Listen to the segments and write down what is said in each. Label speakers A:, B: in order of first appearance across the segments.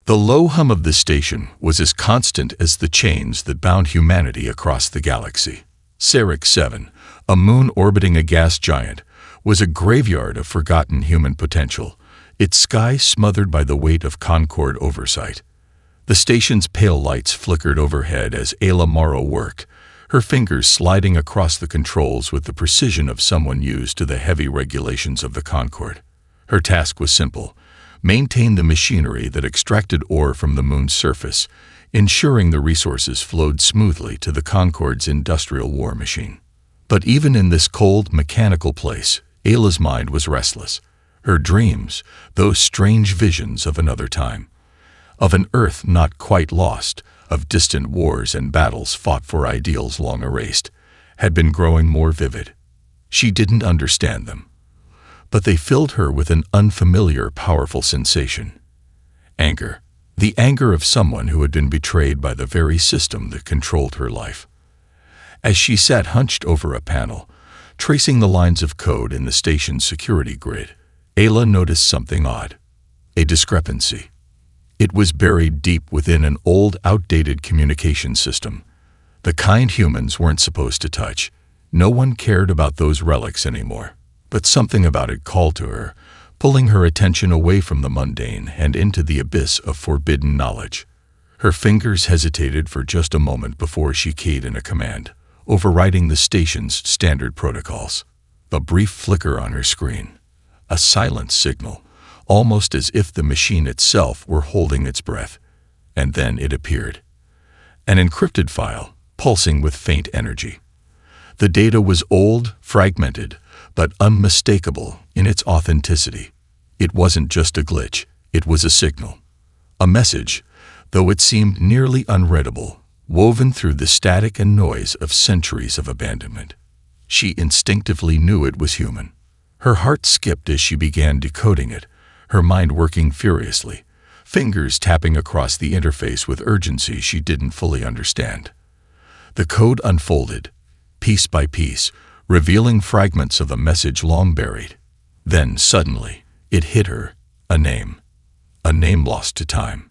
A: The low hum of the station was as constant as the chains that bound humanity across the galaxy. Syrinx 7, a moon orbiting a gas giant, was a graveyard of forgotten human potential, its sky smothered by the weight of Concord oversight. The station's pale lights flickered overhead as Ayla Morrow worked, her fingers sliding across the controls with the precision of someone used to the heavy regulations of the Concord. Her task was simple: maintain the machinery that extracted ore from the moon's surface, ensuring the resources flowed smoothly to the Concord's industrial war machine. But even in this cold, mechanical place, Ayla's mind was restless. Her dreams, those strange visions of another time, of an Earth not quite lost, of distant wars and battles fought for ideals long erased, had been growing more vivid. She didn't understand them, but they filled her with an unfamiliar, powerful sensation. Anger. The anger of someone who had been betrayed by the very system that controlled her life. As she sat hunched over a panel, tracing the lines of code in the station's security grid, Ayla noticed something odd. A discrepancy. It was buried deep within an old, outdated communication system. The kind humans weren't supposed to touch. No one cared about those relics anymore. But something about it called to her, pulling her attention away from the mundane and into the abyss of forbidden knowledge. Her fingers hesitated for just a moment before she keyed in a command, overriding the station's standard protocols. A brief flicker on her screen. A silent signal, almost as if the machine itself were holding its breath. And then it appeared. An encrypted file, pulsing with faint energy. The data was old, fragmented, but unmistakable in its authenticity. It wasn't just a glitch, it was a signal. A message, though it seemed nearly unreadable, woven through the static and noise of centuries of abandonment. She instinctively knew it was human. Her heart skipped as she began decoding it, her mind working furiously, fingers tapping across the interface with urgency she didn't fully understand. The code unfolded, piece by piece, revealing fragments of a message long buried. Then, suddenly, it hit her. A name lost to time.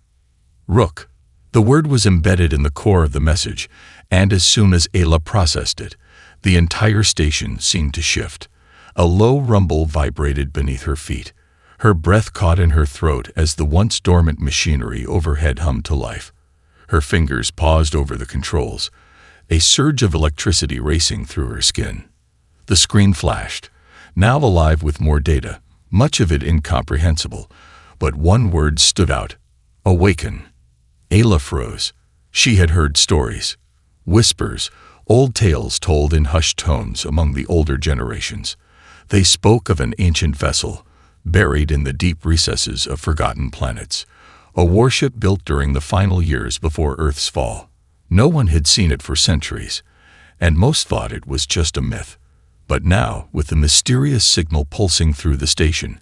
A: Rook. The word was embedded in the core of the message, and as soon as Ayla processed it, the entire station seemed to shift. A low rumble vibrated beneath her feet. Her breath caught in her throat as the once dormant machinery overhead hummed to life. Her fingers paused over the controls, a surge of electricity racing through her skin. The screen flashed, now alive with more data, much of it incomprehensible, but one word stood out: awaken. Ayla froze. She had heard stories, whispers, old tales told in hushed tones among the older generations. They spoke of an ancient vessel, buried in the deep recesses of forgotten planets, a warship built during the final years before Earth's fall. No one had seen it for centuries, and most thought it was just a myth. But now, with the mysterious signal pulsing through the station,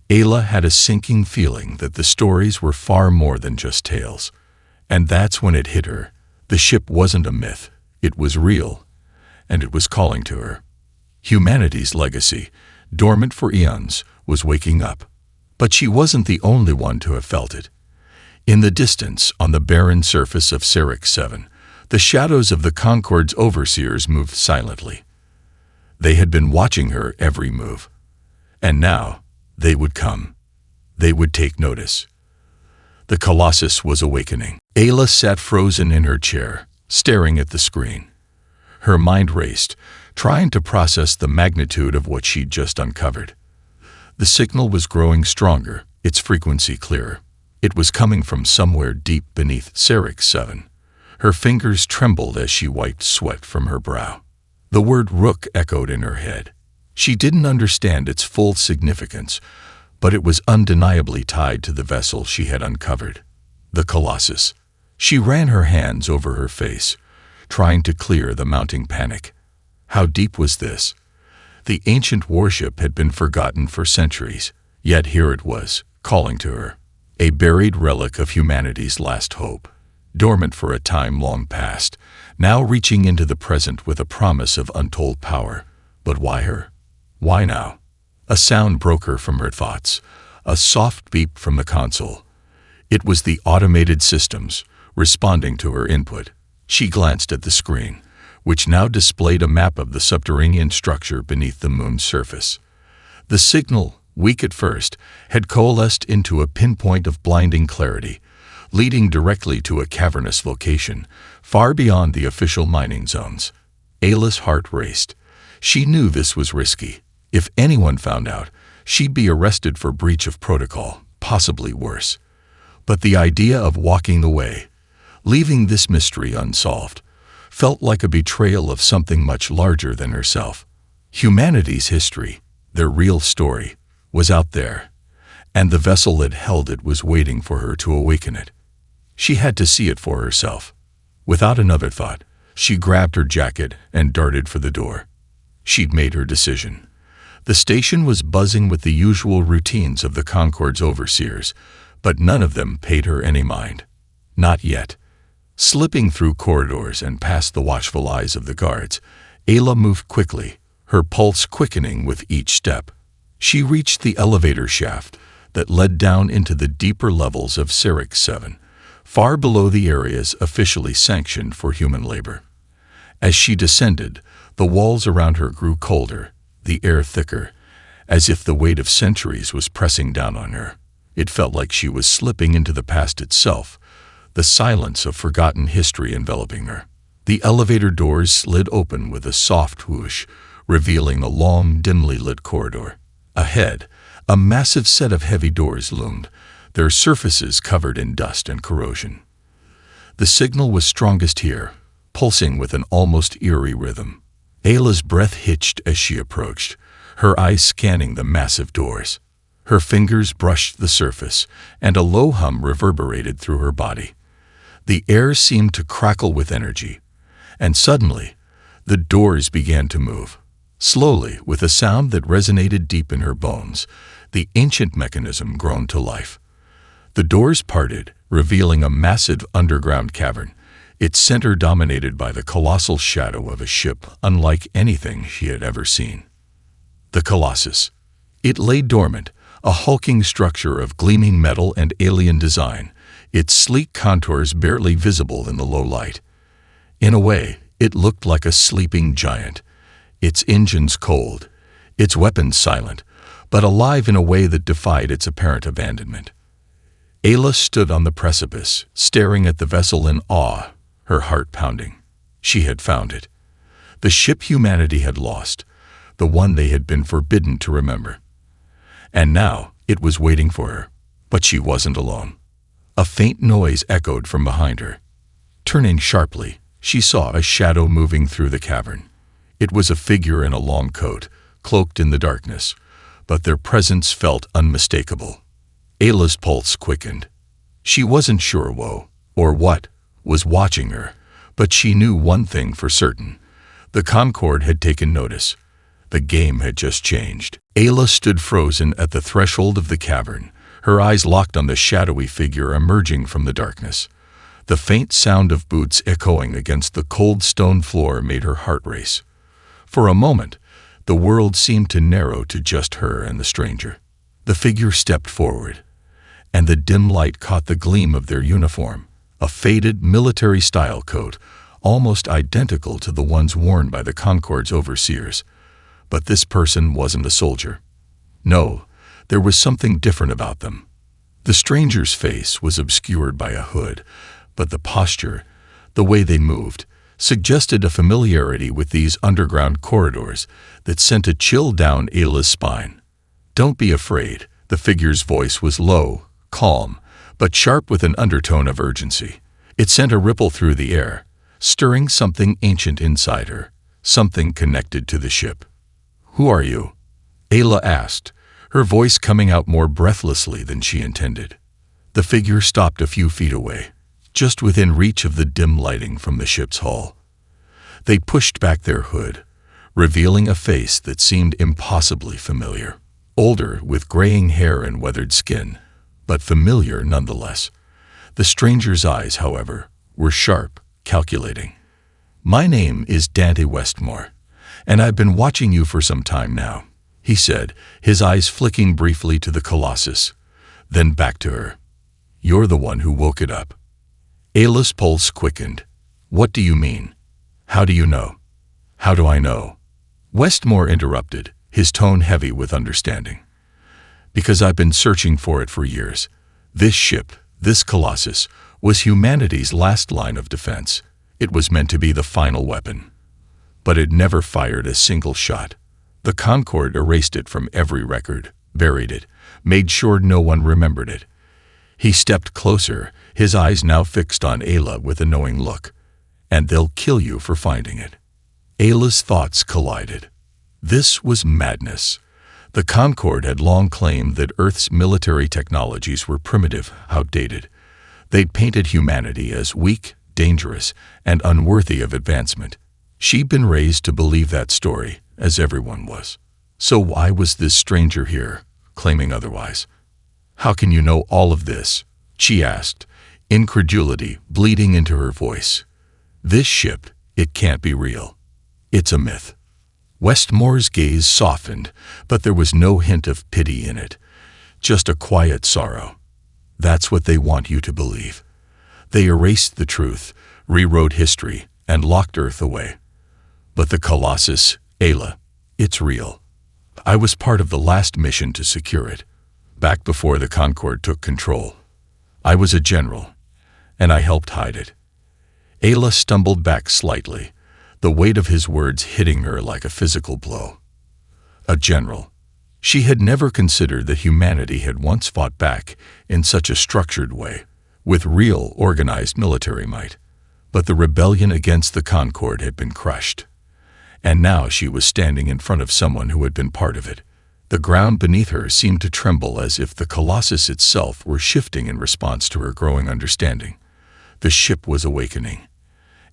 A: Ayla had a sinking feeling that the stories were far more than just tales. And that's when it hit her. The ship wasn't a myth, it was real, and it was calling to her. Humanity's legacy, dormant for eons, was waking up. But she wasn't the only one to have felt it. In the distance, on the barren surface of Syrinx 7, the shadows of the Concord's overseers moved silently. They had been watching her every move. And now, they would come. They would take notice. The Colossus was awakening. Ayla sat frozen in her chair, staring at the screen. Her mind raced, trying to process the magnitude of what she'd just uncovered. The signal was growing stronger, its frequency clearer. It was coming from somewhere deep beneath Syrinx 7. Her fingers trembled as she wiped sweat from her brow. The word Rook echoed in her head. She didn't understand its full significance, but it was undeniably tied to the vessel she had uncovered. The Colossus. She ran her hands over her face, trying to clear the mounting panic. How deep was this? The ancient warship had been forgotten for centuries, yet here it was, calling to her. A buried relic of humanity's last hope, dormant for a time long past, now reaching into the present with a promise of untold power. But why her? Why now? A sound broke her from her thoughts, a soft beep from the console. It was the automated systems responding to her input. She glanced at the screen, which now displayed a map of the subterranean structure beneath the moon's surface. The signal, weak at first, had coalesced into a pinpoint of blinding clarity, leading directly to a cavernous location, far beyond the official mining zones. Ayla's heart raced. She knew this was risky. If anyone found out, she'd be arrested for breach of protocol, possibly worse. But the idea of walking away, leaving this mystery unsolved, felt like a betrayal of something much larger than herself. Humanity's history, their real story, was out there, and the vessel that held it was waiting for her to awaken it. She had to see it for herself. Without another thought, she grabbed her jacket and darted for the door. She'd made her decision. The station was buzzing with the usual routines of the Concorde's overseers, but none of them paid her any mind. Not yet. Slipping through corridors and past the watchful eyes of the guards, Ayla moved quickly, her pulse quickening with each step. She reached the elevator shaft that led down into the deeper levels of Sci-Fi 7, far below the areas officially sanctioned for human labor. As she descended, the walls around her grew colder, the air thicker, as if the weight of centuries was pressing down on her. It felt like she was slipping into the past itself, the silence of forgotten history enveloping her. The elevator doors slid open with a soft whoosh, revealing a long, dimly lit corridor. Ahead, a massive set of heavy doors loomed, their surfaces covered in dust and corrosion. The signal was strongest here, pulsing with an almost eerie rhythm. Ayla's breath hitched as she approached, her eyes scanning the massive doors. Her fingers brushed the surface, and a low hum reverberated through her body. The air seemed to crackle with energy, and suddenly, the doors began to move. Slowly, with a sound that resonated deep in her bones, the ancient mechanism groaned to life. The doors parted, revealing a massive underground cavern, its center dominated by the colossal shadow of a ship unlike anything she had ever seen. The Colossus. It lay dormant, a hulking structure of gleaming metal and alien design, its sleek contours barely visible in the low light. In a way, it looked like a sleeping giant, its engines cold, its weapons silent, but alive in a way that defied its apparent abandonment. Ayla stood on the precipice, staring at the vessel in awe, her heart pounding. She had found it. The ship humanity had lost, the one they had been forbidden to remember. And now it was waiting for her. But she wasn't alone. A faint noise echoed from behind her. Turning sharply, she saw a shadow moving through the cavern. It was a figure in a long coat, cloaked in the darkness, but their presence felt unmistakable. Ayla's pulse quickened. She wasn't sure or what was watching her, but she knew one thing for certain. The Concorde had taken notice. The game had just changed. Ayla stood frozen at the threshold of the cavern, her eyes locked on the shadowy figure emerging from the darkness. The faint sound of boots echoing against the cold stone floor made her heart race. For a moment, the world seemed to narrow to just her and the stranger. The figure stepped forward, and the dim light caught the gleam of their uniform, a faded military-style coat, almost identical to the ones worn by the Concorde's overseers. But this person wasn't a soldier. No, there was something different about them. The stranger's face was obscured by a hood, but the posture, the way they moved, suggested a familiarity with these underground corridors that sent a chill down Ayla's spine. "Don't be afraid," the figure's voice was low, calm, but sharp with an undertone of urgency. It sent a ripple through the air, stirring something ancient inside her, something connected to the ship. "Who are you?" Ayla asked, her voice coming out more breathlessly than she intended. The figure stopped a few feet away, just within reach of the dim lighting from the ship's hull. They pushed back their hood, revealing a face that seemed impossibly familiar. Older, with graying hair and weathered skin, but familiar nonetheless. The stranger's eyes, however, were sharp, calculating. "My name is Dante Westmore, and I've been watching you for some time now," he said, his eyes flicking briefly to the Colossus, then back to her. You're the one who woke it up. Ayla's pulse quickened. What do you mean? How do you know? How do I know? Westmore interrupted, his tone heavy with understanding. Because I've been searching for it for years. This ship, this Colossus, was humanity's last line of defense. It was meant to be the final weapon. But it never fired a single shot. The Concorde erased it from every record, buried it, made sure no one remembered it. He stepped closer, his eyes now fixed on Ayla with a knowing look. And they'll kill you for finding it. Ayla's thoughts collided. This was madness. The Concorde had long claimed that Earth's military technologies were primitive, outdated. They'd painted humanity as weak, dangerous, and unworthy of advancement. She'd been raised to believe that story, as everyone was. So why was this stranger here, claiming otherwise? How can you know all of this? She asked, incredulity bleeding into her voice. This ship, it can't be real. It's a myth. Westmore's gaze softened, but there was no hint of pity in it, just a quiet sorrow. That's what they want you to believe. They erased the truth, rewrote history, and locked Earth away. But the Colossus, Ayla, it's real. I was part of the last mission to secure it, back before the Concorde took control. I was a general, and I helped hide it. Ayla stumbled back slightly, the weight of his words hitting her like a physical blow. A general. She had never considered that humanity had once fought back in such a structured way, with real, organized military might. But the rebellion against the Concorde had been crushed. And now she was standing in front of someone who had been part of it. The ground beneath her seemed to tremble as if the Colossus itself were shifting in response to her growing understanding. The ship was awakening.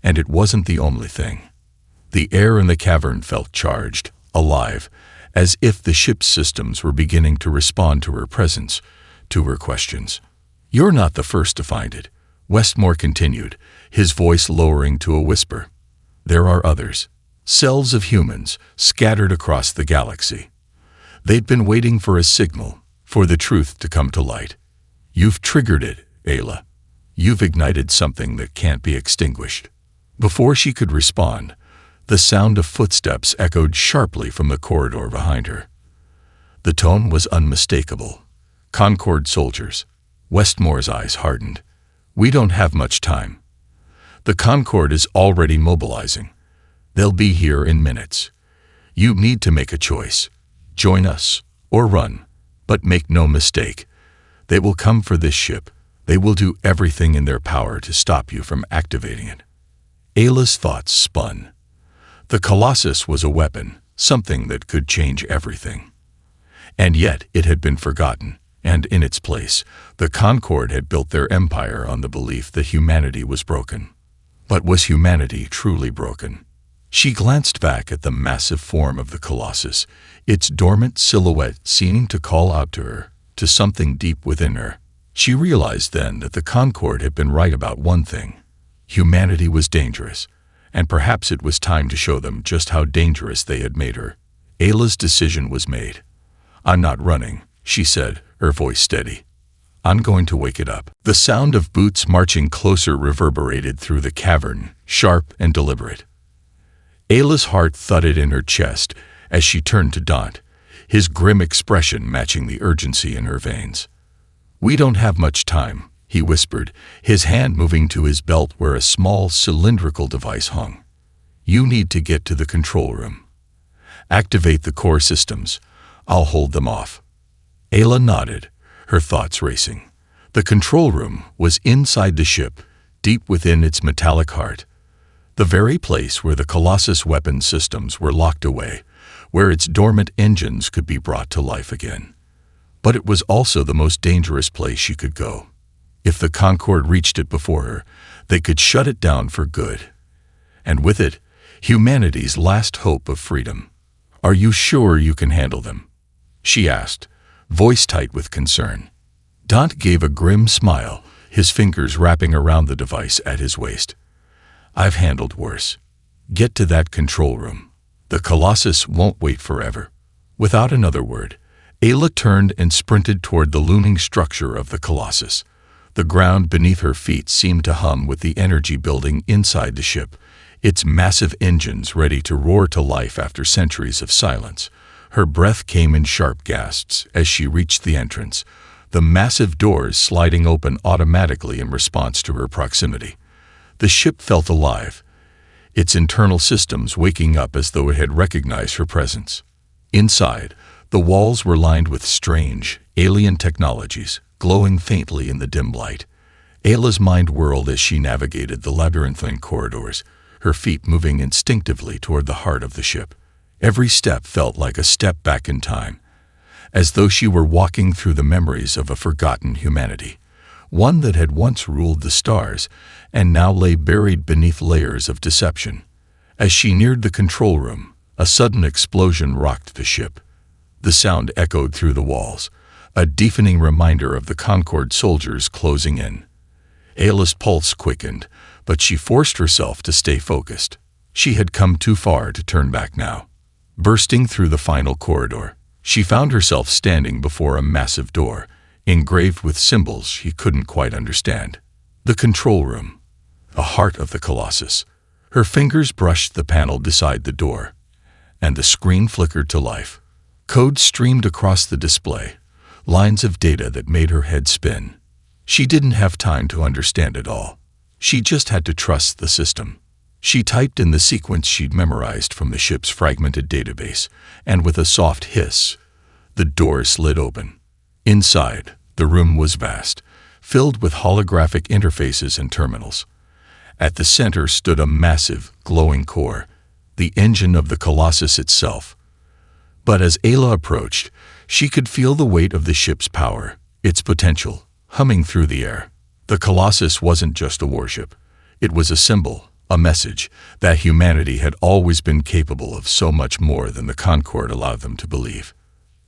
A: And it wasn't the only thing. The air in the cavern felt charged, alive, as if the ship's systems were beginning to respond to her presence, to her questions. You're not the first to find it, Westmore continued, his voice lowering to a whisper. There are others, cells of humans scattered across the galaxy. They'd been waiting for a signal, for the truth to come to light. You've triggered it, Ayla. You've ignited something that can't be extinguished. Before she could respond, the sound of footsteps echoed sharply from the corridor behind her. The tone was unmistakable. Concorde soldiers. Westmore's eyes hardened. We don't have much time. The Concorde is already mobilizing. They'll be here in minutes. You need to make a choice. Join us, or run. But make no mistake. They will come for this ship. They will do everything in their power to stop you from activating it. Ayla's thoughts spun. The Colossus was a weapon, something that could change everything. And yet it had been forgotten, and in its place, the Concorde had built their empire on the belief that humanity was broken. But was humanity truly broken? She glanced back at the massive form of the Colossus, its dormant silhouette seeming to call out to her, to something deep within her. She realized then that the Concorde had been right about one thing. Humanity was dangerous, and perhaps it was time to show them just how dangerous they had made her. Ayla's decision was made. I'm not running, she said, her voice steady. I'm going to wake it up. The sound of boots marching closer reverberated through the cavern, sharp and deliberate. Ayla's heart thudded in her chest as she turned to Daunt, his grim expression matching the urgency in her veins. We don't have much time, he whispered, his hand moving to his belt where a small cylindrical device hung. You need to get to the control room. Activate the core systems. I'll hold them off. Ayla nodded, her thoughts racing. The control room was inside the ship, deep within its metallic heart. The very place where the Colossus weapon systems were locked away, where its dormant engines could be brought to life again. But it was also the most dangerous place she could go. If the Concorde reached it before her, they could shut it down for good. And with it, humanity's last hope of freedom. Are you sure you can handle them? She asked, voice tight with concern. Daunt gave a grim smile, his fingers wrapping around the device at his waist. I've handled worse. Get to that control room. The Colossus won't wait forever. Without another word, Ayla turned and sprinted toward the looming structure of the Colossus. The ground beneath her feet seemed to hum with the energy building inside the ship, its massive engines ready to roar to life after centuries of silence. Her breath came in sharp gasps as she reached the entrance, the massive doors sliding open automatically in response to her proximity. The ship felt alive, its internal systems waking up as though it had recognized her presence. Inside, the walls were lined with strange, alien technologies, glowing faintly in the dim light. Ayla's mind whirled as she navigated the labyrinthine corridors, her feet moving instinctively toward the heart of the ship. Every step felt like a step back in time, as though she were walking through the memories of a forgotten humanity, one that had once ruled the stars and now lay buried beneath layers of deception. As she neared the control room, a sudden explosion rocked the ship. The sound echoed through the walls, a deafening reminder of the Concord soldiers closing in. Ayla's pulse quickened, but she forced herself to stay focused. She had come too far to turn back now. Bursting through the final corridor, she found herself standing before a massive door, engraved with symbols she couldn't quite understand. The control room, the heart of the Colossus. Her fingers brushed the panel beside the door, and the screen flickered to life. Code streamed across the display, lines of data that made her head spin. She didn't have time to understand it all. She just had to trust the system. She typed in the sequence she'd memorized from the ship's fragmented database, and with a soft hiss, the door slid open. Inside, the room was vast, filled with holographic interfaces and terminals. At the center stood a massive, glowing core, the engine of the Colossus itself. But as Ayla approached, she could feel the weight of the ship's power, its potential, humming through the air. The Colossus wasn't just a warship. It was a symbol, a message, that humanity had always been capable of so much more than the Concord allowed them to believe.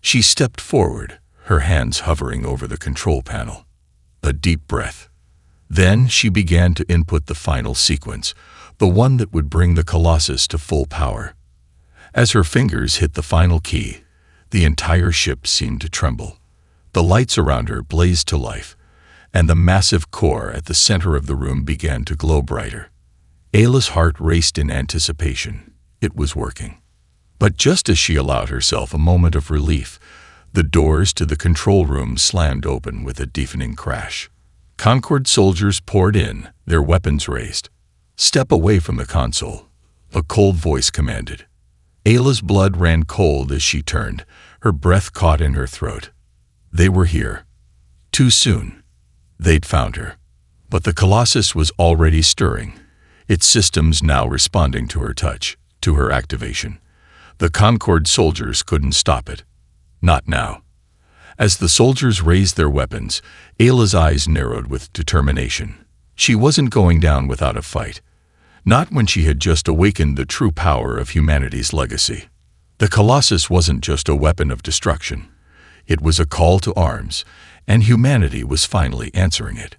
A: She stepped forward, her hands hovering over the control panel. A deep breath. Then she began to input the final sequence, the one that would bring the Colossus to full power. As her fingers hit the final key, the entire ship seemed to tremble. The lights around her blazed to life, and the massive core at the center of the room began to glow brighter. Ayla's heart raced in anticipation. It was working. But just as she allowed herself a moment of relief, the doors to the control room slammed open with a deafening crash. Concord soldiers poured in, their weapons raised. "Step away from the console," a cold voice commanded. Ayla's blood ran cold as she turned, her breath caught in her throat. They were here. Too soon. They'd found her. But the Colossus was already stirring, its systems now responding to her touch, to her activation. The Concord soldiers couldn't stop it. Not now. As the soldiers raised their weapons, Ayla's eyes narrowed with determination. She wasn't going down without a fight. Not when she had just awakened the true power of humanity's legacy. The Colossus wasn't just a weapon of destruction. It was a call to arms, and humanity was finally answering it.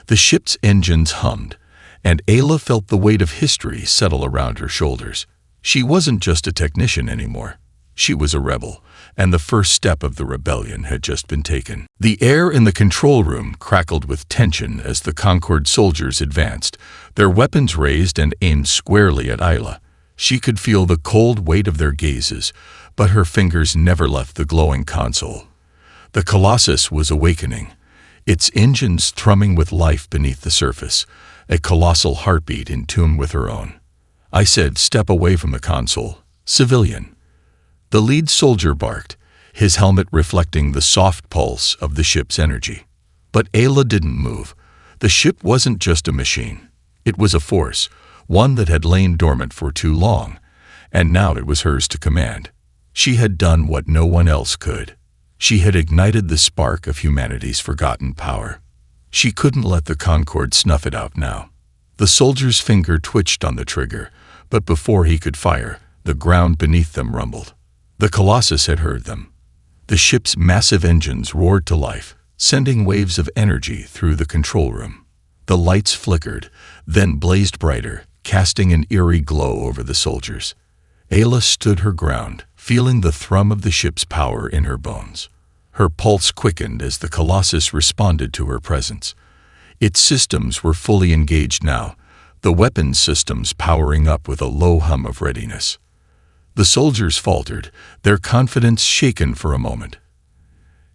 A: The ship's engines hummed, and Ayla felt the weight of history settle around her shoulders. She wasn't just a technician anymore. She was a rebel, and the first step of the rebellion had just been taken. The air in the control room crackled with tension as the Concord soldiers advanced, their weapons raised and aimed squarely at Ayla. She could feel the cold weight of their gazes, but her fingers never left the glowing console. The Colossus was awakening, its engines thrumming with life beneath the surface, a colossal heartbeat in tune with her own. I said, "Step away from the console, civilian." The lead soldier barked, his helmet reflecting the soft pulse of the ship's energy. But Ayla didn't move. The ship wasn't just a machine. It was a force, one that had lain dormant for too long, and now it was hers to command. She had done what no one else could. She had ignited the spark of humanity's forgotten power. She couldn't let the Concord snuff it out now. The soldier's finger twitched on the trigger, but before he could fire, the ground beneath them rumbled. The Colossus had heard them. The ship's massive engines roared to life, sending waves of energy through the control room. The lights flickered, then blazed brighter, casting an eerie glow over the soldiers. Ayla stood her ground, feeling the thrum of the ship's power in her bones. Her pulse quickened as the Colossus responded to her presence. Its systems were fully engaged now, the weapons systems powering up with a low hum of readiness. The soldiers faltered, their confidence shaken for a moment.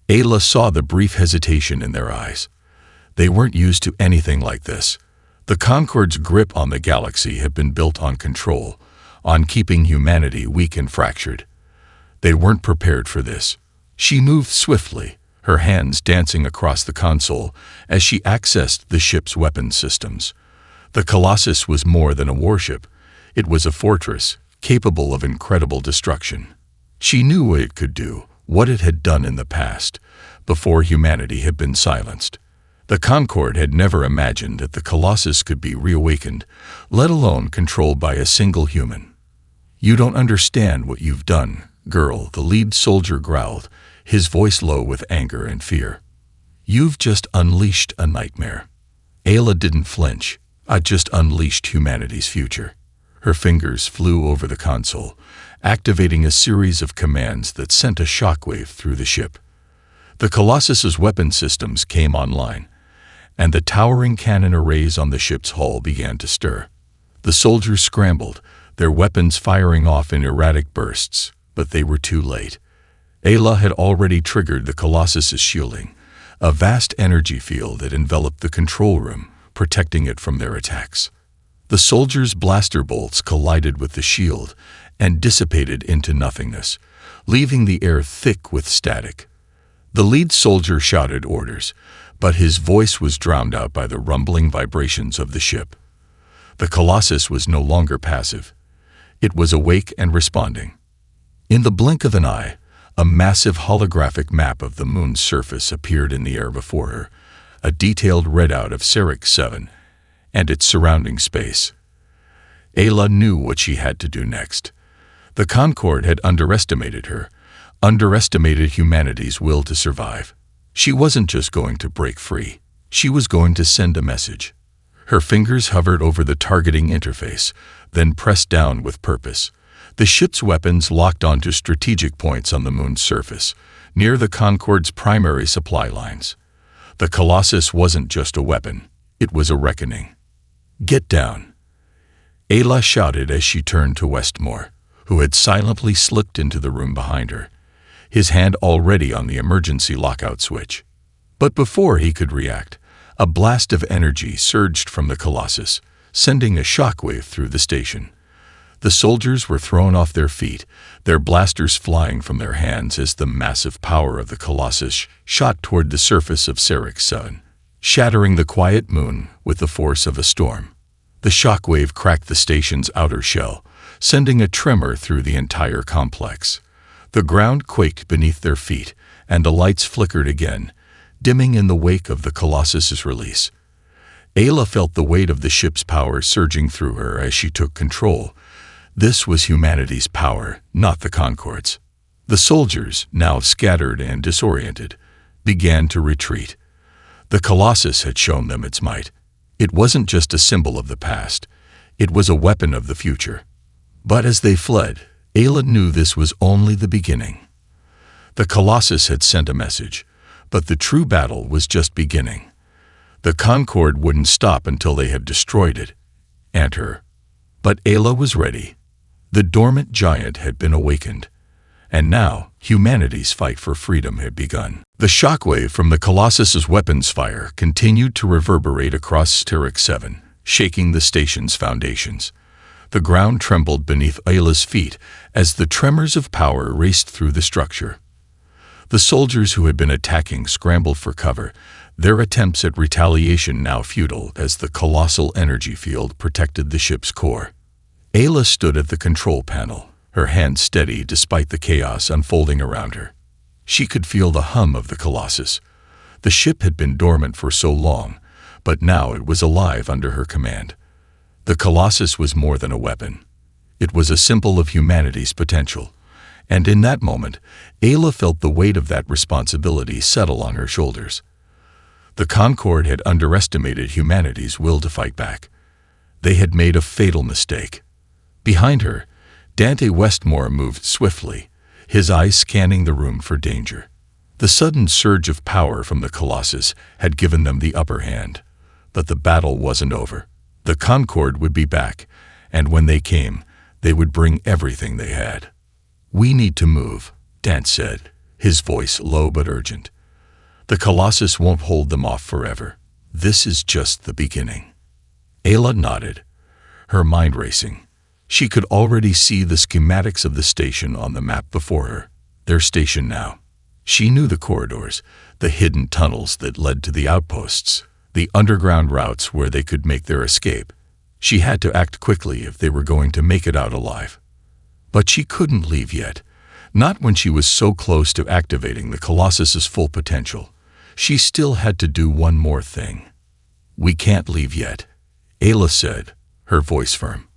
A: Ayla saw the brief hesitation in their eyes. They weren't used to anything like this. The Concord's grip on the galaxy had been built on control, on keeping humanity weak and fractured. They weren't prepared for this. She moved swiftly, her hands dancing across the console as she accessed the ship's weapons systems. The Colossus was more than a warship. It was a fortress, capable of incredible destruction. She knew what it could do, what it had done in the past, before humanity had been silenced. The Concord had never imagined that the Colossus could be reawakened, let alone controlled by a single human. "You don't understand what you've done, girl," the lead soldier growled, his voice low with anger and fear. "You've just unleashed a nightmare." Ayla didn't flinch. "I just unleashed humanity's future." Her fingers flew over the console, activating a series of commands that sent a shockwave through the ship. The Colossus's weapon systems came online, and the towering cannon arrays on the ship's hull began to stir. The soldiers scrambled, their weapons firing off in erratic bursts, but they were too late. Ayla had already triggered the Colossus's shielding, a vast energy field that enveloped the control room, protecting it from their attacks. The soldiers' blaster bolts collided with the shield and dissipated into nothingness, leaving the air thick with static. The lead soldier shouted orders, but his voice was drowned out by the rumbling vibrations of the ship. The Colossus was no longer passive. It was awake and responding. In the blink of an eye, a massive holographic map of the moon's surface appeared in the air before her, a detailed readout of Siric 7 and its surrounding space. Ayla knew what she had to do next. The Concord had underestimated her, underestimated humanity's will to survive. She wasn't just going to break free. She was going to send a message. Her fingers hovered over the targeting interface, then pressed down with purpose. The ship's weapons locked onto strategic points on the moon's surface, near the Concord's primary supply lines. The Colossus wasn't just a weapon, it was a reckoning. "Get down," Ayla shouted as she turned to Westmore, who had silently slipped into the room behind her, his hand already on the emergency lockout switch. But before he could react, a blast of energy surged from the Colossus, sending a shockwave through the station. The soldiers were thrown off their feet, their blasters flying from their hands as the massive power of the Colossus shot toward the surface of Siric 7, shattering the quiet moon with the force of a storm. The shockwave cracked the station's outer shell, sending a tremor through the entire complex. The ground quaked beneath their feet, and the lights flickered again, dimming in the wake of the Colossus's release. Ayla felt the weight of the ship's power surging through her as she took control. This was humanity's power, not the Concord's. The soldiers, now scattered and disoriented, began to retreat. The Colossus had shown them its might. It wasn't just a symbol of the past, it was a weapon of the future. But as they fled, Ayla knew this was only the beginning. The Colossus had sent a message, but the true battle was just beginning. The Concord wouldn't stop until they had destroyed it, and her. But Ayla was ready. The dormant giant had been awakened, and now humanity's fight for freedom had begun. The shockwave from the Colossus's weapons fire continued to reverberate across Siric 7, shaking the station's foundations. The ground trembled beneath Ayla's feet as the tremors of power raced through the structure. The soldiers who had been attacking scrambled for cover, their attempts at retaliation now futile as the colossal energy field protected the ship's core. Ayla stood at the control panel, her hands steady despite the chaos unfolding around her. She could feel the hum of the Colossus. The ship had been dormant for so long, but now it was alive under her command. The Colossus was more than a weapon. It was a symbol of humanity's potential, and in that moment, Ayla felt the weight of that responsibility settle on her shoulders. The Concord had underestimated humanity's will to fight back. They had made a fatal mistake. Behind her, Dante Westmore moved swiftly, his eyes scanning the room for danger. The sudden surge of power from the Colossus had given them the upper hand. But the battle wasn't over. The Concord would be back, and when they came, they would bring everything they had. "We need to move," Dant said, his voice low but urgent. "The Colossus won't hold them off forever. This is just the beginning." Ayla nodded, her mind racing. She could already see the schematics of the station on the map before her. Their station now. She knew the corridors, the hidden tunnels that led to the outposts, the underground routes where they could make their escape. She had to act quickly if they were going to make it out alive. But she couldn't leave yet, not when she was so close to activating the Colossus's full potential. She still had to do one more thing. "We can't leave yet," Ayla said, her voice firm.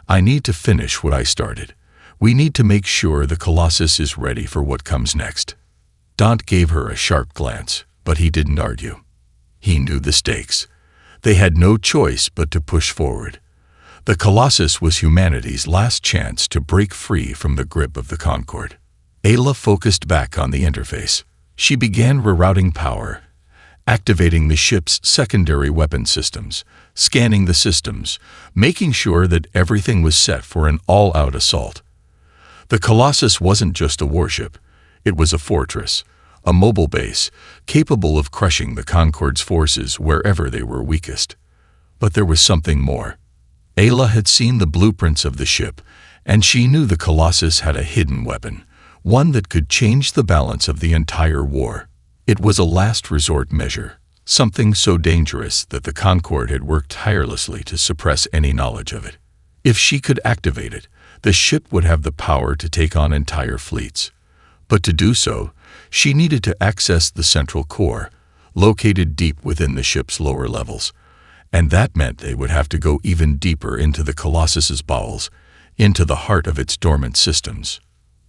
A: "I need to finish what I started. We need to make sure the Colossus is ready for what comes next." Dant gave her a sharp glance, but he didn't argue. He knew the stakes. They had no choice but to push forward. The Colossus was humanity's last chance to break free from the grip of the Concord. Ayla focused back on the interface. She began rerouting power, activating the ship's secondary weapon systems, scanning the systems, making sure that everything was set for an all-out assault. The Colossus wasn't just a warship. It was a fortress, a mobile base, capable of crushing the Concord's forces wherever they were weakest. But there was something more. Ayla had seen the blueprints of the ship, and she knew the Colossus had a hidden weapon, one that could change the balance of the entire war. It was a last resort measure, something so dangerous that the Concord had worked tirelessly to suppress any knowledge of it. If she could activate it, the ship would have the power to take on entire fleets. But to do so, she needed to access the central core, located deep within the ship's lower levels. And that meant they would have to go even deeper into the Colossus's bowels, into the heart of its dormant systems.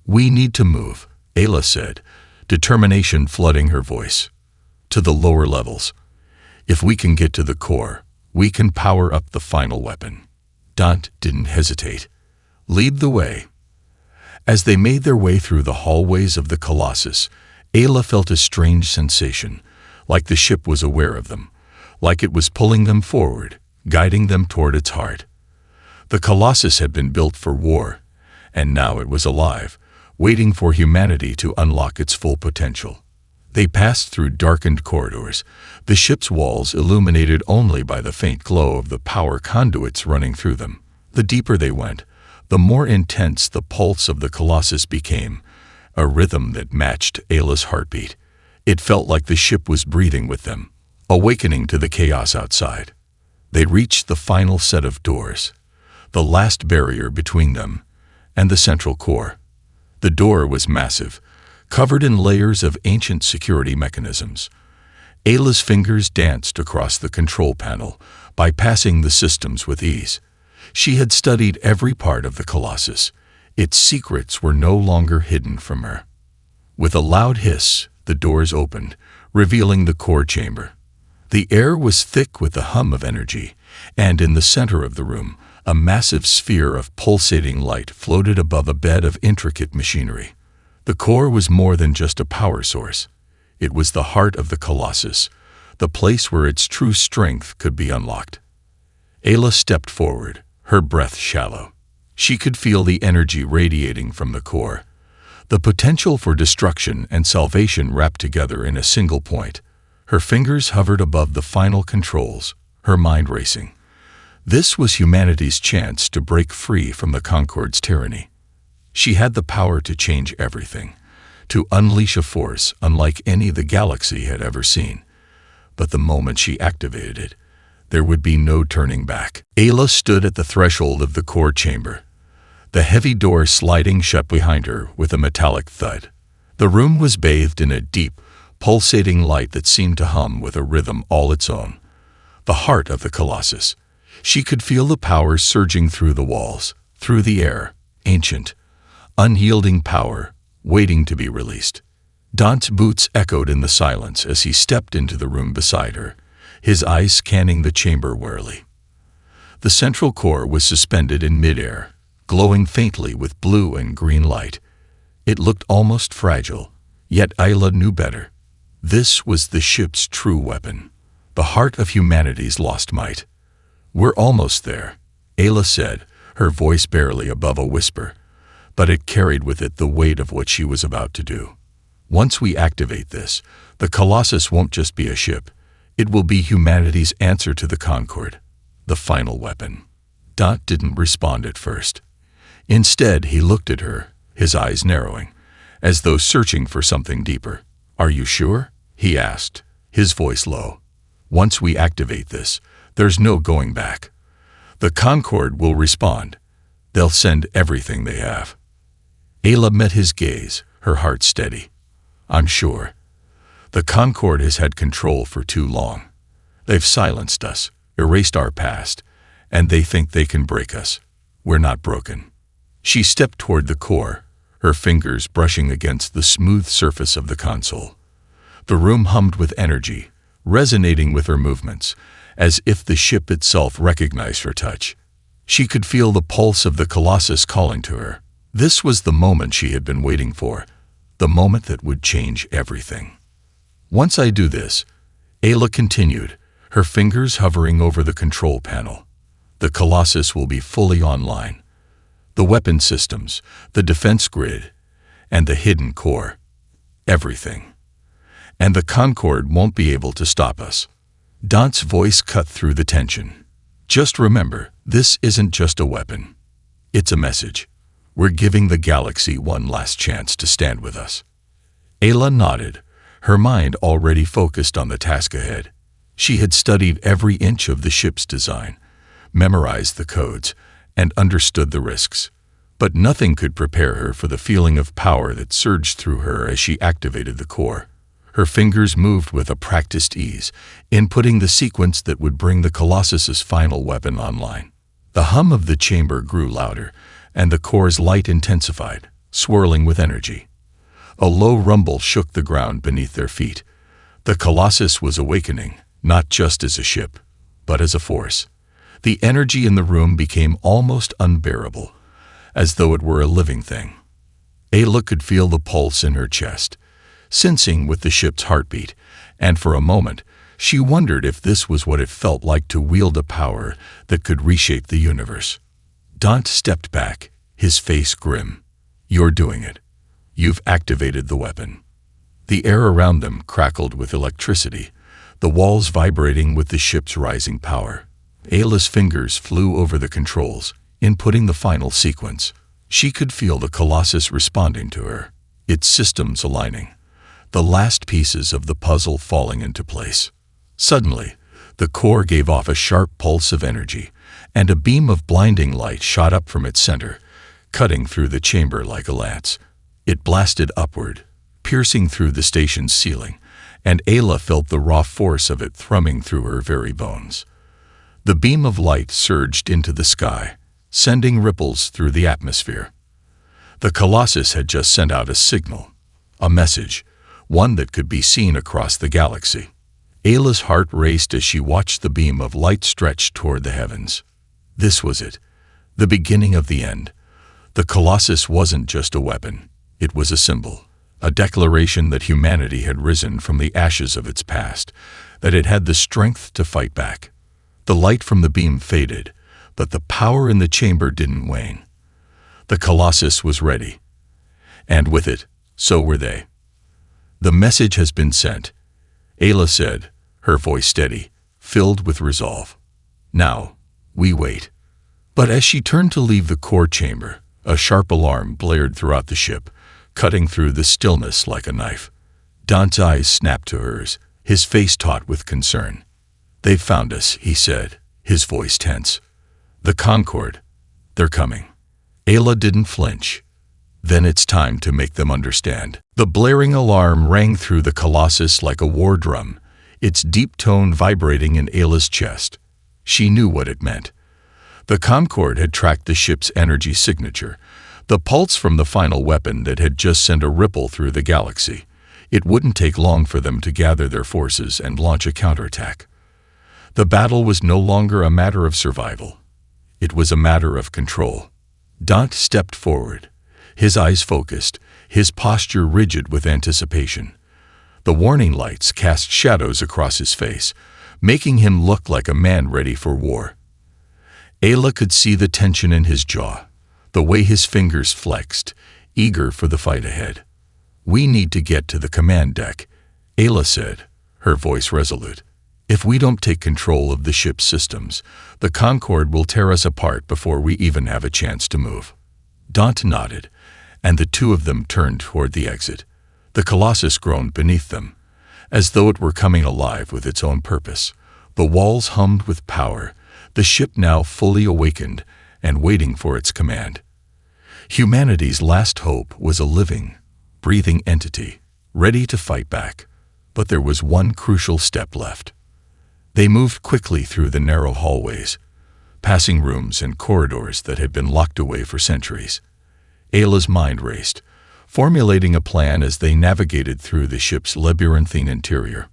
A: "We need to move," Ayla said, determination flooding her voice. "To the lower levels. If we can get to the core, we can power up the final weapon." Dant didn't hesitate. "Lead the way." As they made their way through the hallways of the Colossus, Ayla felt a strange sensation, like the ship was aware of them, like it was pulling them forward, guiding them toward its heart. The Colossus had been built for war, and now it was alive, waiting for humanity to unlock its full potential. They passed through darkened corridors, the ship's walls illuminated only by the faint glow of the power conduits running through them. The deeper they went, the more intense the pulse of the Colossus became, a rhythm that matched Ayla's heartbeat. It felt like the ship was breathing with them, awakening to the chaos outside. They reached the final set of doors, the last barrier between them and the central core. The door was massive, covered in layers of ancient security mechanisms. Ayla's fingers danced across the control panel, bypassing the systems with ease. She had studied every part of the Colossus. Its secrets were no longer hidden from her. With a loud hiss, the doors opened, revealing the core chamber. The air was thick with the hum of energy, and in the center of the room, a massive sphere of pulsating light floated above a bed of intricate machinery. The core was more than just a power source. It was the heart of the Colossus, the place where its true strength could be unlocked. Ayla stepped forward, her breath shallow. She could feel the energy radiating from the core, the potential for destruction and salvation wrapped together in a single point. Her fingers hovered above the final controls, her mind racing. This was humanity's chance to break free from the Concord's tyranny. She had the power to change everything, to unleash a force unlike any the galaxy had ever seen. But the moment she activated it, there would be no turning back. Ayla stood at the threshold of the core chamber, the heavy door sliding shut behind her with a metallic thud. The room was bathed in a deep, pulsating light that seemed to hum with a rhythm all its own. The heart of the Colossus. She could feel the power surging through the walls, through the air, ancient, unyielding power, waiting to be released. Dant's boots echoed in the silence as he stepped into the room beside her, his eyes scanning the chamber warily. The central core was suspended in midair, glowing faintly with blue and green light. It looked almost fragile, Yet Ayla knew better. This was the ship's true weapon, the heart of humanity's lost might. "We're almost there," Ayla said, her voice barely above a whisper, but it carried with it the weight of what she was about to do. "Once we activate this, the Colossus won't just be a ship. It will be humanity's answer to the Concord, the final weapon." Dot didn't respond at first. Instead, he looked at her, his eyes narrowing, as though searching for something deeper. "Are you sure?" he asked, his voice low. "Once we activate this, there's no going back. The Concord will respond. They'll send everything they have." Ayla met his gaze, her heart steady. "I'm sure. The Concord has had control for too long. They've silenced us, erased our past, and they think they can break us. We're not broken." She stepped toward the core, her fingers brushing against the smooth surface of the console. The room hummed with energy, resonating with her movements, as if the ship itself recognized her touch. She could feel the pulse of the Colossus calling to her. This was the moment she had been waiting for, the moment that would change everything. "Once I do this," Ayla continued, her fingers hovering over the control panel, "the Colossus will be fully online. The weapon systems, the defense grid, and the hidden core. Everything. And the Concord won't be able to stop us." Dot's voice cut through the tension. "Just remember, this isn't just a weapon. It's a message. We're giving the galaxy one last chance to stand with us." Ayla nodded, her mind already focused on the task ahead. She had studied every inch of the ship's design, memorized the codes, and understood the risks. But nothing could prepare her for the feeling of power that surged through her as she activated the core. Her fingers moved with a practiced ease, inputting the sequence that would bring the Colossus's final weapon online. The hum of the chamber grew louder, and the core's light intensified, swirling with energy. A low rumble shook the ground beneath their feet. The Colossus was awakening, not just as a ship, but as a force. The energy in the room became almost unbearable, as though it were a living thing. Ayla could feel the pulse in her chest, sensing with the ship's heartbeat, and for a moment, she wondered if this was what it felt like to wield a power that could reshape the universe. Dot stepped back, his face grim. "You're doing it. You've activated the weapon." The air around them crackled with electricity, the walls vibrating with the ship's rising power. Ayla's fingers flew over the controls, inputting the final sequence. She could feel the Colossus responding to her, its systems aligning, the last pieces of the puzzle falling into place. Suddenly, the core gave off a sharp pulse of energy, and a beam of blinding light shot up from its center, cutting through the chamber like a lance. It blasted upward, piercing through the station's ceiling, and Ayla felt the raw force of it thrumming through her very bones. The beam of light surged into the sky, sending ripples through the atmosphere. The Colossus had just sent out a signal, a message, one that could be seen across the galaxy. Ayla's heart raced as she watched the beam of light stretch toward the heavens. This was it, the beginning of the end. The Colossus wasn't just a weapon, it was a symbol, a declaration that humanity had risen from the ashes of its past, that it had the strength to fight back. The light from the beam faded, but the power in the chamber didn't wane. The Colossus was ready, and with it, so were they. "The message has been sent," Ayla said, her voice steady, filled with resolve. "Now, we wait." But as she turned to leave the core chamber, a sharp alarm blared throughout the ship, cutting through the stillness like a knife. Dot's eyes snapped to hers, his face taut with concern. "They've found us," he said, his voice tense. "The Concord. They're coming." Ayla didn't flinch. "Then it's time to make them understand." The blaring alarm rang through the Colossus like a war drum, its deep tone vibrating in Ayla's chest. She knew what it meant. The Concord had tracked the ship's energy signature, the pulse from the final weapon that had just sent a ripple through the galaxy. It wouldn't take long for them to gather their forces and launch a counterattack. The battle was no longer a matter of survival. It was a matter of control. Dot stepped forward, his eyes focused, his posture rigid with anticipation. The warning lights cast shadows across his face, making him look like a man ready for war. Ayla could see the tension in his jaw, the way his fingers flexed, eager for the fight ahead. "We need to get to the command deck," Ayla said, her voice resolute. "If we don't take control of the ship's systems, the Concorde will tear us apart before we even have a chance to move." Daunt nodded, and the two of them turned toward the exit. The Colossus groaned beneath them, as though it were coming alive with its own purpose. The walls hummed with power, the ship now fully awakened and waiting for its command. Humanity's last hope was a living, breathing entity, ready to fight back. But there was one crucial step left. They moved quickly through the narrow hallways, passing rooms and corridors that had been locked away for centuries. Ayla's mind raced, formulating a plan as they navigated through the ship's labyrinthine interior.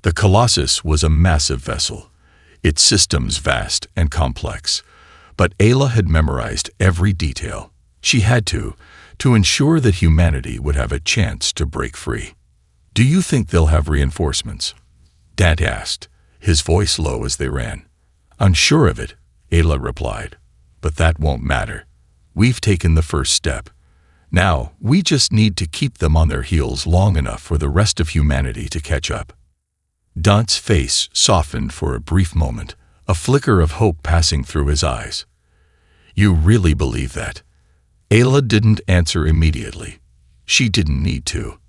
A: The Colossus was a massive vessel, its systems vast and complex, but Ayla had memorized every detail. She had to ensure that humanity would have a chance to break free. "Do you think they'll have reinforcements?" Daunt asked, his voice low as they ran. "Unsure of it," Ayla replied, "but that won't matter. We've taken the first step. Now, we just need to keep them on their heels long enough for the rest of humanity to catch up." Daunt's face softened for a brief moment, a flicker of hope passing through his eyes. "You really believe that?" Ayla didn't answer immediately. She didn't need to.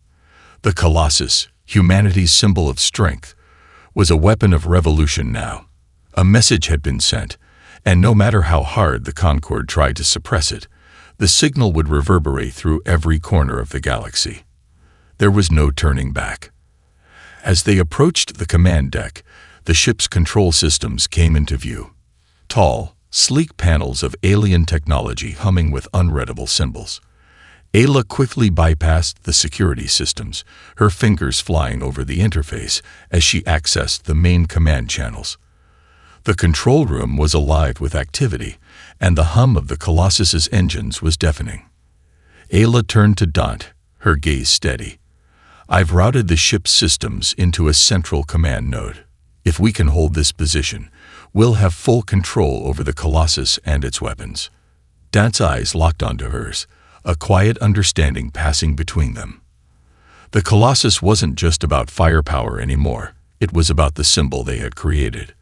A: The Colossus, humanity's symbol of strength, was a weapon of revolution now. A message had been sent, and no matter how hard the Concorde tried to suppress it, the signal would reverberate through every corner of the galaxy. There was no turning back. As they approached the command deck, the ship's control systems came into view. Tall, sleek panels of alien technology humming with unreadable symbols. Ayla quickly bypassed the security systems, her fingers flying over the interface as she accessed the main command channels. The control room was alive with activity, and the hum of the Colossus's engines was deafening. Ayla turned to Daunt, her gaze steady. "I've routed the ship's systems into a central command node. If we can hold this position, we'll have full control over the Colossus and its weapons." Daunt's eyes locked onto hers, a quiet understanding passing between them. The Colossus wasn't just about firepower anymore, it was about the symbol they had created.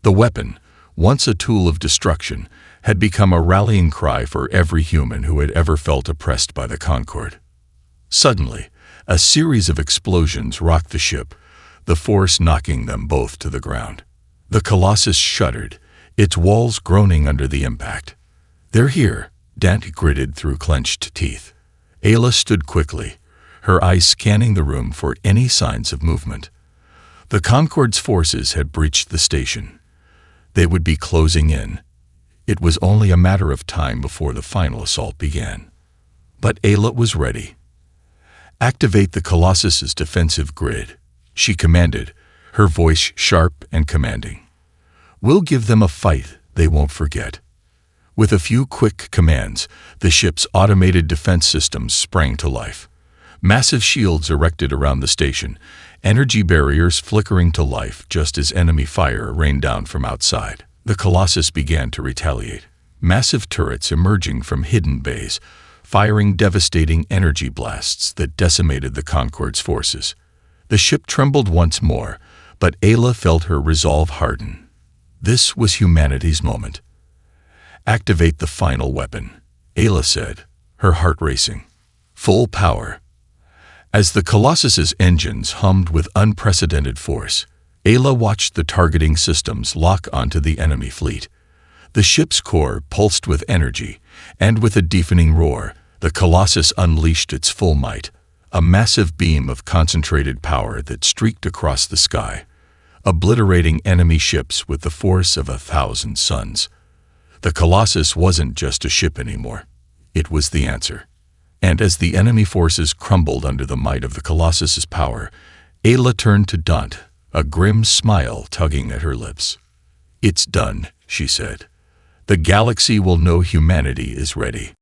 A: The weapon, once a tool of destruction, had become a rallying cry for every human who had ever felt oppressed by the Concorde. Suddenly, a series of explosions rocked the ship, the force knocking them both to the ground. The Colossus shuddered, its walls groaning under the impact. "They're here," Daunt gritted through clenched teeth. Ayla stood quickly, her eyes scanning the room for any signs of movement. The Concorde's forces had breached the station. They would be closing in. It was only a matter of time before the final assault began. But Ayla was ready. "Activate the Colossus's defensive grid," she commanded, her voice sharp and commanding. "We'll give them a fight they won't forget." With a few quick commands, the ship's automated defense systems sprang to life. Massive shields erected around the station, energy barriers flickering to life just as enemy fire rained down from outside. The Colossus began to retaliate. Massive turrets emerging from hidden bays, firing devastating energy blasts that decimated the Concorde's forces. The ship trembled once more, but Ayla felt her resolve harden. This was humanity's moment. "Activate the final weapon," Ayla said, her heart racing. Full power. As the Colossus's engines hummed with unprecedented force, Ayla watched the targeting systems lock onto the enemy fleet. The ship's core pulsed with energy, and with a deafening roar, the Colossus unleashed its full might, a massive beam of concentrated power that streaked across the sky, obliterating enemy ships with the force of 1,000 suns. The Colossus wasn't just a ship anymore. It was the answer. And as the enemy forces crumbled under the might of the Colossus's power, Ayla turned to Daunt, a grim smile tugging at her lips. "It's done," she said. "The galaxy will know humanity is ready."